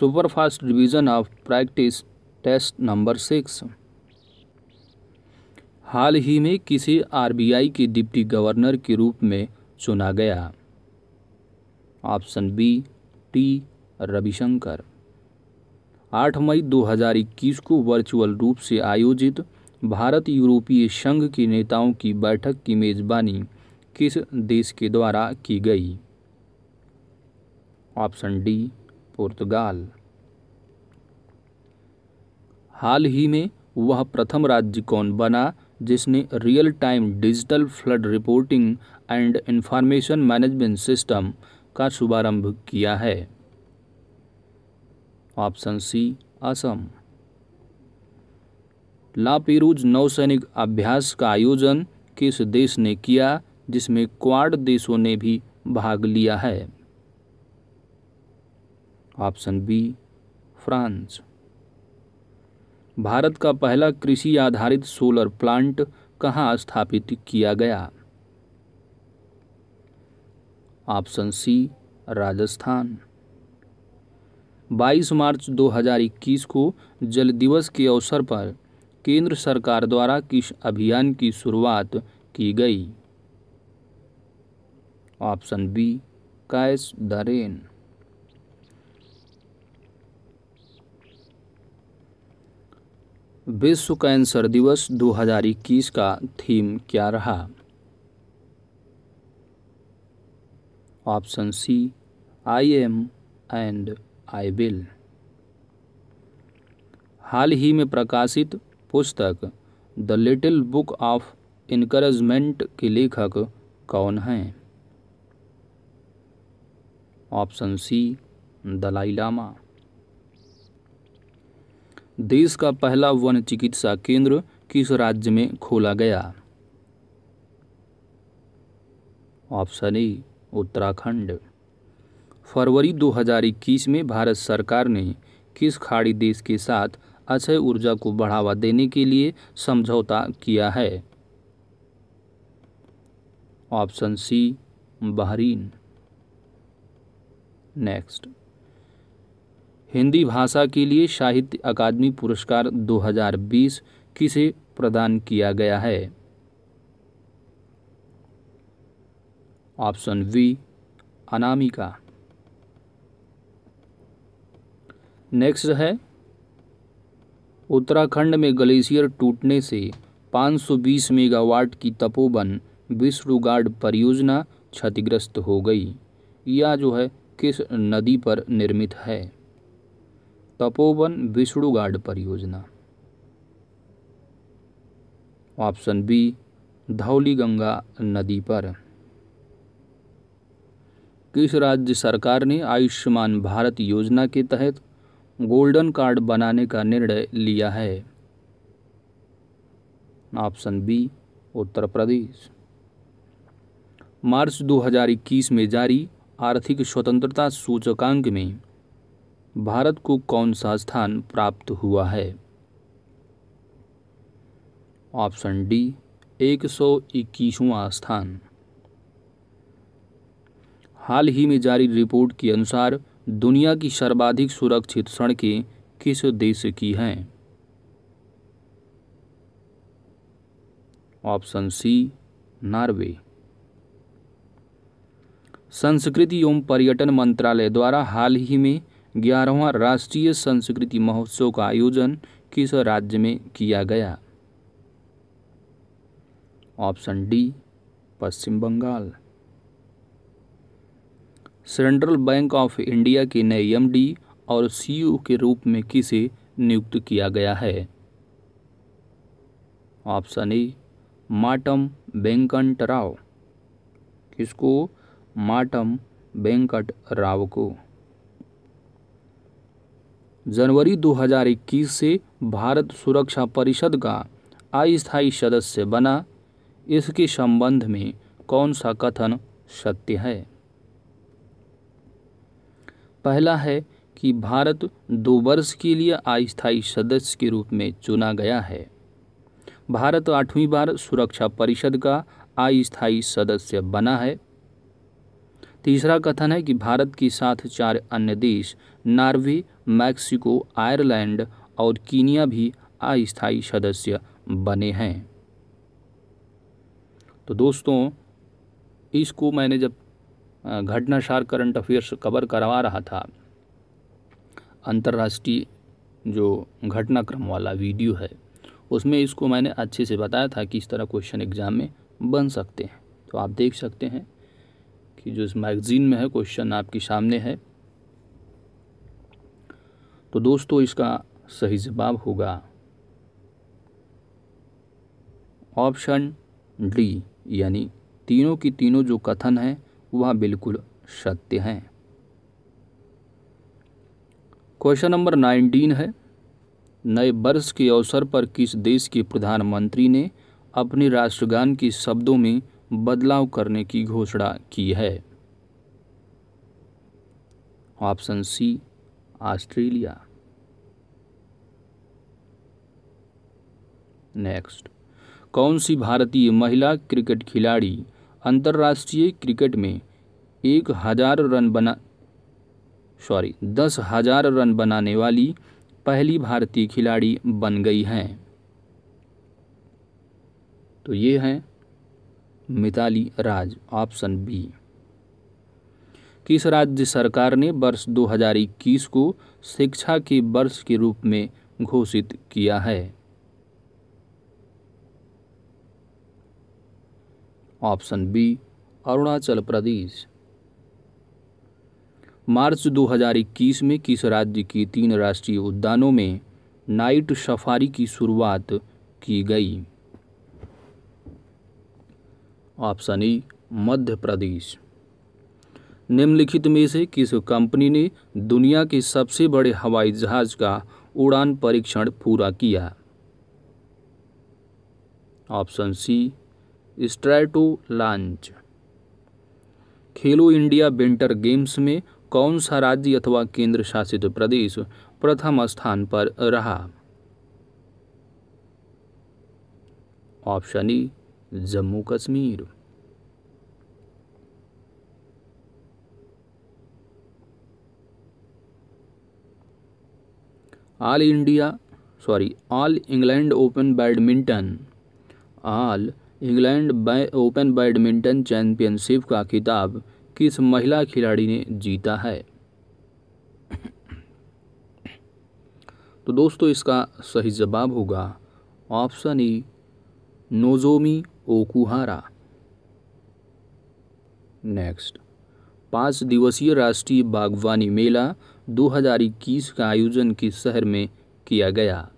Superfast division of practice test number 6। हाल ही में किसे आरबीआई के डिप्टी गवर्नर के रूप में चुना गया? Option B T Ravishankar. 8 मई 2021 को वर्चुअल रूप से आयोजित भारत यूरोपीय संघ के नेताओं की बैठक की मेजबानी किस देश के द्वारा की गई? ऑप्शन डी पुर्तगाल। हाल ही में वह प्रथम राज्य कौन बना जिसने real time digital flood reporting and information management system का शुभारंभ किया है? ऑप्शन सी असम। लापेरूज नौसैनिक अभ्यास का आयोजन किस देश ने किया जिसमें क्वाड देशों ने भी भाग लिया है? Option B France. भारत का पहला कृषि आधारित सोलर प्लांट कहाँ स्थापित किया गया? Option C Rajasthan. 22 मार्च 2021 को जल दिवस के अवसर पर केंद्र सरकार द्वारा किस अभियान की शुरुआत की गई? Option B catch the rain. विश्व कैंसर दिवस 2021 का थीम क्या रहा? Option C I am and I will. हाल ही में प्रकाशित पुस्तक the little book of encouragement के लेखक कौन हैं? Option C Dalai Lama. देश का पहला वन चिकित्सा केंद्र किस राज्य में खोला गया? Option A Uttarakhand. फरवरी 2021 में भारत सरकार ने किस खाड़ी देश के साथ अक्षय ऊर्जा को बढ़ावा देने के लिए समझौता किया है? Option C Bahrain. Next, Hindi भाषा के लिए साहित्य अकादमी पुरस्कार 2020 किसे प्रदान किया गया है? Option B Anamika. नेक्स्ट है, उत्तराखंड में ग्लेशियर टूटने से 520 मेगावाट की तपोवन विष्णुगाड परियोजना क्षतिग्रस्त हो गई। यह जो है किस नदी पर निर्मित है? तपोवन विष्णुगाड परियोजना। ऑप्शन बी धौलीगंगा नदी पर। किस राज्य सरकार ने आयुष्मान भारत योजना के तहत गोल्डन कार्ड बनाने का निर्णय लिया है? Option B Uttar Pradesh. मार्च 2021 में जारी आर्थिक स्वतंत्रता सूचकांक में भारत को कौन सा स्थान प्राप्त हुआ है? ऑप्शन डी 121वां स्थान। हाल ही में जारी रिपोर्ट के अनुसार दुनिया की सर्वाधिक सुरक्षित सड़कें किस देश की हैं? Option C Norway. संस्कृति एवं पर्यटन मंत्रालय द्वारा हाल ही में 11वां राष्ट्रीय संस्कृति महोत्सव का आयोजन किस राज्य में किया गया? Option D Paschim Bangal. Central bank of India के नए एमडी और सीईओ के रूप में किसे नियुक्त किया गया है? Option A Matam Venkat Rao. किसको? माटम वेंकट राव को। जनवरी 2021 से भारत सुरक्षा परिषद का अस्थायी सदस्य बना। इसके संबंध में कौन सा कथन सत्य है? पहला है कि भारत 2 वर्ष के लिए अस्थायी सदस्य के रूप में चुना गया है। भारत 8वीं बार सुरक्षा परिषद का अस्थायी सदस्य बना है। तीसरा कथन है कि भारत के साथ 4 अन्य देश नॉर्वे, मैक्सिको, आयरलैंड और कीनिया भी अस्थायी सदस्य बने हैं। तो दोस्तों, इसको मैंने जब घटनासार करंट अफेयर्स कवर करवा रहा था, अंतर्राष्ट्रीय जो घटनाक्रम वाला वीडियो है, उसमें इसको मैंने अच्छे से बताया था कि इस तरह क्वेश्चन एग्जाम में बन सकते हैं। तो आप देख सकते हैं कि जो इस मैगजीन में है क्वेश्चन आपके सामने है। तो दोस्तों, इसका सही जवाब होगा ऑप्शन डी, यानी तीनों की तीनों जो कथन है वह बिल्कुल सत्य हैं। क्वेश्चन नंबर 19 है, नए वर्ष के अवसर पर किस देश के प्रधानमंत्री ने अपने राष्ट्रगान के शब्दों में बदलाव करने की घोषणा की है? ऑप्शन सी, ऑस्ट्रेलिया। नेक्स्ट, कौन सी भारतीय महिला क्रिकेट खिलाड़ी अंतर्राष्ट्रीय क्रिकेट में 10,000 रन बनाने वाली पहली भारतीय खिलाड़ी बन गई हैं? तो ये हैं मिताली राज, ऑप्शन बी। किस राज्य सरकार ने वर्ष 2021 को शिक्षा के वर्ष के रूप में घोषित किया है? Option B, Arunachal Pradesh. मार्च 2021 में किस राज्य के 3 राष्ट्रीय उद्यानों में नाइट सफारी की शुरुआत की गई? Option A, Madhya Pradesh. निम्नलिखित में से किस कंपनी ने दुनिया के सबसे बड़े हवाई जहाज का उड़ान परीक्षण पूरा किया? Option C, Stratolaunch. Khelo India winter games में कौन सा राज्य अथवा केंद्र शासित प्रदेश प्रथम स्थान पर रहा? Option E, Jammu Kashmir. All England open badminton championship का खिताब किस महिला खिलाड़ी ने जीता है? तो दोस्तों, इसका सही जवाब होगा option E, Nozomi Okuhara. Next, 5 दिवसीय राष्ट्रीय बागवानी मेला 2021 का आयोजन किस शहर में किया गया?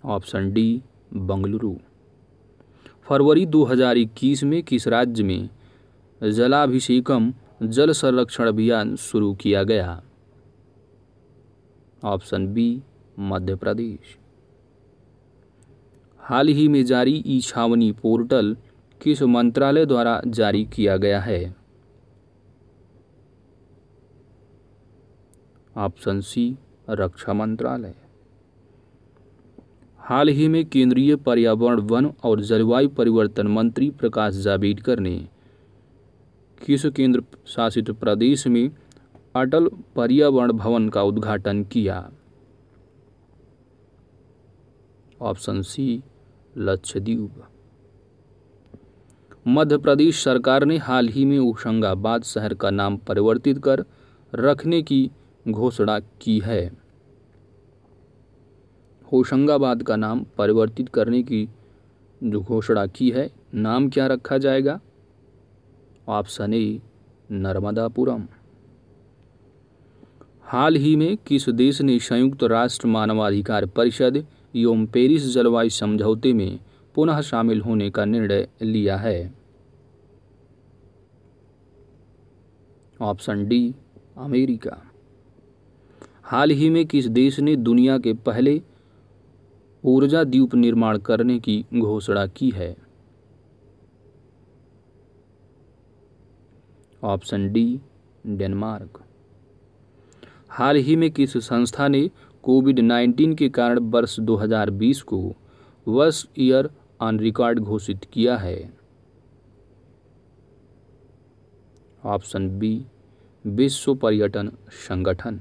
Option D, Bengaluru. फरवरी 2021 में किस राज्य में जलाभिषेकम जल संरक्षण अभियान शुरू किया गया? Option B, Madhya Pradesh. हाल ही में जारी ई छावनी पोर्टल किस मंत्रालय द्वारा जारी किया गया है? ऑप्शन सी, रक्षा मंत्रालय। हाल ही में केंद्रीय पर्यावरण, वन और जलवायु परिवर्तन मंत्री प्रकाश जावड़ेकर ने किस केंद्र शासित प्रदेश में अटल पर्यावरण भवन का उद्घाटन किया? ऑप्शन सी, लक्षद्वीप। मध्य प्रदेश सरकार ने हाल ही में होशंगाबाद शहर का नाम परिवर्तित कर रखने की घोषणा की है। होशंगाबाद का नाम परिवर्तित करने की जो घोषणा की है, नाम क्या रखा जाएगा? Option A, Narmadapuram. हाल ही में किस देश ने संयुक्त राष्ट्र मानवाधिकार परिषद एवं पेरिस जलवायु समझौते में पुनः शामिल होने का निर्णय लिया है? Option D, America. हाल ही में किस देश ने दुनिया के पहले ऊर्जा द्वीप निर्माण करने की घोषणा की है? Option D, Denmark. हाल ही में किस संस्था ने कोविड-19 के कारण वर्ष 2020 को वर्स्ट ईयर ऑन रिकॉर्ड घोषित किया है? ऑप्शन बी विश्व पर्यटन संगठन।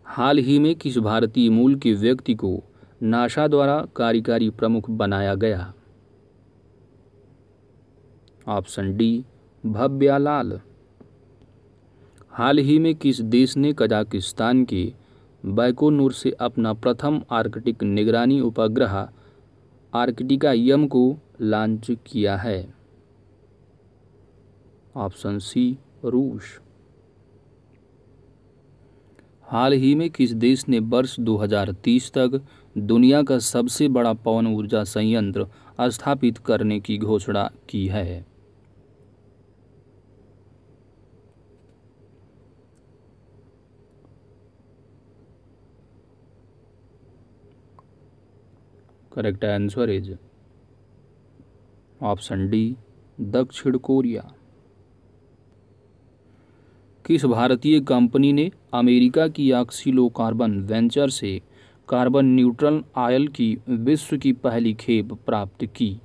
हाल ही में किस भारतीय मूल के व्यक्ति को नासा द्वारा कार्यकारी प्रमुख बनाया गया? Option D भव्यालाल। हाल ही में किस देश ने कजाकिस्तान के बैकोनूर से अपना प्रथम आर्कटिक निगरानी उपग्रह आर्कटिका यम को लॉन्च किया है? ऑप्शन सी रूस। हाल ही में किस देश ने वर्ष 2030 तक दुनिया का सबसे बड़ा पवन ऊर्जा संयंत्र स्थापित करने की घोषणा की है? Correct answer is option D दक्षिण कोरिया। किस भारतीय कंपनी ने अमेरिका की ऑक्सीलो कार्बन वेंचर से कार्बन न्यूट्रल ऑयल की विश्व की पहली खेप प्राप्त की?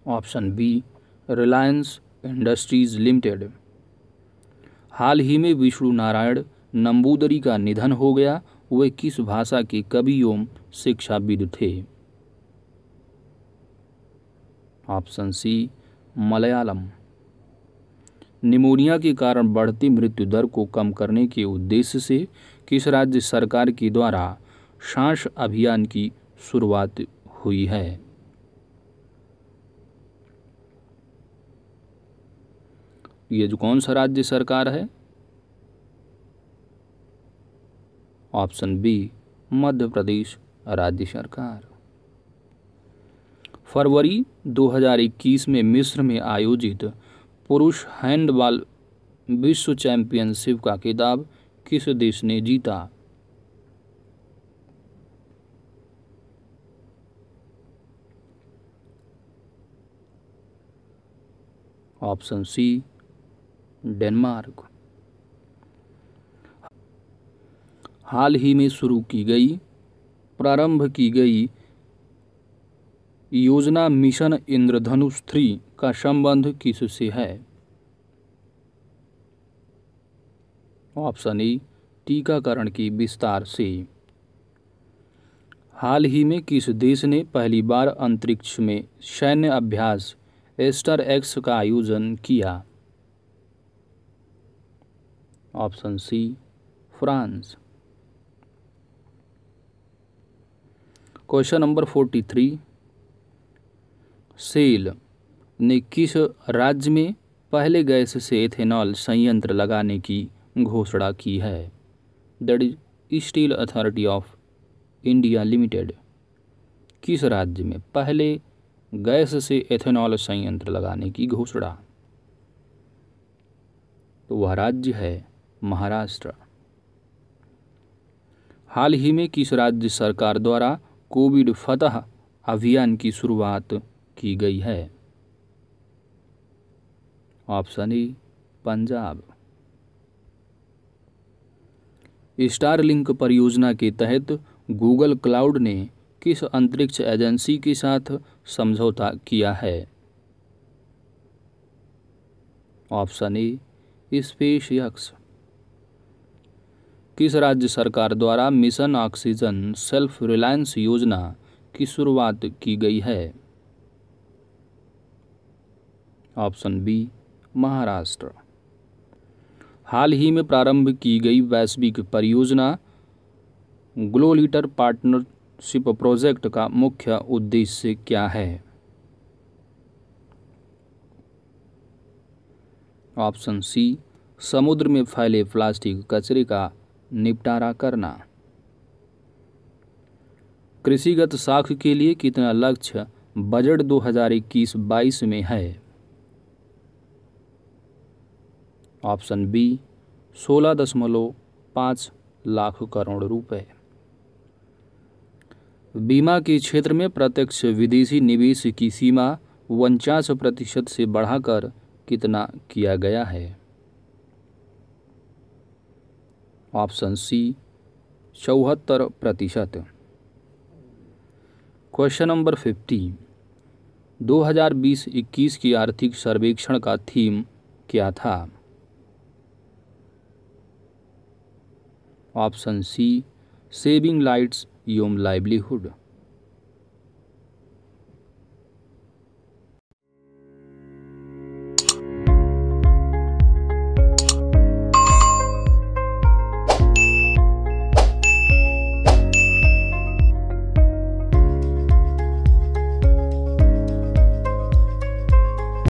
Option B Reliance industries limited. हाल ही में विष्णु नारायण नंबूदरी का निधन हो गया, वे किस भाषा के कवि एवं शिक्षाविद थे? Option C Malayalam. निमोनिया के कारण बढ़ती मृत्यु दर को कम करने के उद्देश्य से किस राज्य सरकार के द्वारा सांस अभियान की शुरुआत हुई है? ये जो कौन सा राज्य सरकार है? ऑप्शन बी मध्य प्रदेश राज्य सरकार। फरवरी 2021 में मिस्र में आयोजित पुरुष हैंडबॉल विश्व चैंपियनशिप का खिताब किस देश ने जीता? Option C Denmark. हाल ही में प्रारंभ की गई योजना मिशन इंद्रधनुष 3 का संबंध किससे है? ऑप्शन ए टीकाकरण के विस्तार से। हाल ही में किस देश ने पहली बार अंतरिक्ष में सैन्य अभ्यास एस्टर एक्स का आयोजन किया? Option C France. Question number 43, SAIL ने किस राज्य में पहले गैस से एथेनॉल संयंत्र लगाने की घोषणा की है? That is steel authority of India limited. किस राज्य में पहले गैस से एथेनॉल संयंत्र लगाने की घोषणा? तो वह राज्य है महाराष्ट्र। हाल ही में किस राज्य सरकार द्वारा कोविड फतह अभियान की शुरुआत की गई है? ऑप्शन ए पंजाब। स्टारलिंक परियोजना के तहत गूगल क्लाउड ने किस अंतरिक्ष एजेंसी के साथ समझौता किया है? ऑप्शन ए स्पेस एक्स। किस राज्य सरकार द्वारा मिशन ऑक्सीजन सेल्फ रिलायंस योजना की शुरुआत की गई है? Option B Maharashtra. हाल ही में प्रारंभ की गई वैश्विक परियोजना ग्लो लीटर पार्टनरशिप प्रोजेक्ट का मुख्य उद्देश्य क्या है? ऑप्शन सी समुद्र में फैले प्लास्टिक कचरे का निपटारा करना। कृषिगत साख के लिए कितना लक्ष्य बजट 2021-22 में है? ऑप्शन बी 16.5 लाख करोड़ रुपए। बीमा के क्षेत्र में प्रत्यक्ष विदेशी निवेश की सीमा 49% से बढ़ाकर कितना किया गया है? ऑप्शन सी 74%। क्वेश्चन नंबर 50, 2020-21 की आर्थिक सर्वेक्षण का थीम क्या था? ऑप्शन सी, सेविंग लाइट्स योम लाइवलीहुड।